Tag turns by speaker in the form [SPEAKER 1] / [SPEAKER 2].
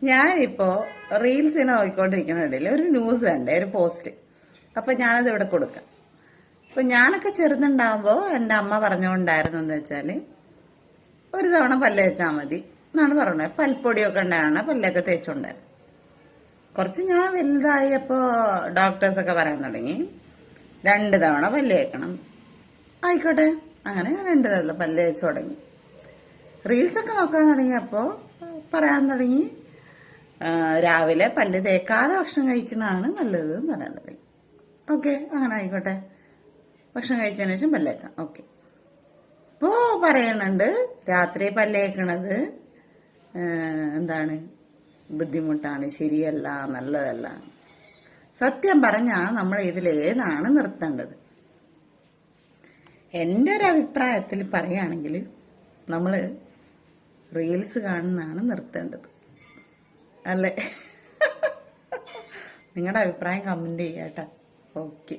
[SPEAKER 1] ഞാനിപ്പോ റീൽസിനെ നോക്കിക്കൊണ്ടിരിക്കുന്നിടയിൽ ഒരു ന്യൂസ് കണ്ടേ, ഒരു പോസ്റ്റ്. അപ്പൊ ഞാനത് ഇവിടെ കൊടുക്കാം. അപ്പൊ ഞാനൊക്കെ ചെറുതുണ്ടാവുമ്പോ എൻ്റെ അമ്മ പറഞ്ഞുകൊണ്ടായിരുന്നു എന്ന് വെച്ചാല്, ഒരു തവണ പല്ല് തേച്ചാൽ മതി എന്നാണ് പറയുന്നത്. പൽപ്പൊടിയൊക്കെ ഉണ്ടാണ് പല്ലൊക്കെ തേച്ചുകൊണ്ടായിരുന്നു. കുറച്ച് ഞാൻ വലുതായപ്പോ ഡോക്ടേഴ്സൊക്കെ പറയാൻ തുടങ്ങി 2 തവണ പല്ല് തേക്കണം. ആയിക്കോട്ടെ, അങ്ങനെ 2 തവണ പല്ല് തേച്ചു തുടങ്ങി. റീൽസൊക്കെ നോക്കാൻ തുടങ്ങിയപ്പോൾ പറയാൻ തുടങ്ങി രാവിലെ പല്ല് തേക്കാതെ ഭക്ഷണം കഴിക്കുന്നതാണ് നല്ലത് എന്ന് പറയാൻ തുടങ്ങി. ഓക്കെ, അങ്ങനെ ആയിക്കോട്ടെ, ഭക്ഷണം കഴിച്ചതിന് ശേഷം പല്ല് തേക്കാം. ഓക്കെ. ഇപ്പോൾ പറയുന്നുണ്ട് രാത്രി പല്ല് തേക്കണത് എന്താണ്, ബുദ്ധിമുട്ടാണ്, ശരിയല്ല, നല്ലതല്ല. സത്യം പറഞ്ഞാൽ നമ്മൾ ഇതിലേതാണ് നിർത്തേണ്ടത്? എൻ്റെ ഒരു അഭിപ്രായത്തിൽ പറയുകയാണെങ്കിൽ നമ്മൾ റീൽസ് കാണുന്നതാണ് നിർത്തേണ്ടത്, അല്ലേ? നിങ്ങളുടെ അഭിപ്രായം കമൻറ്റ് ചെയ്യാം കേട്ടോ. ഓക്കെ.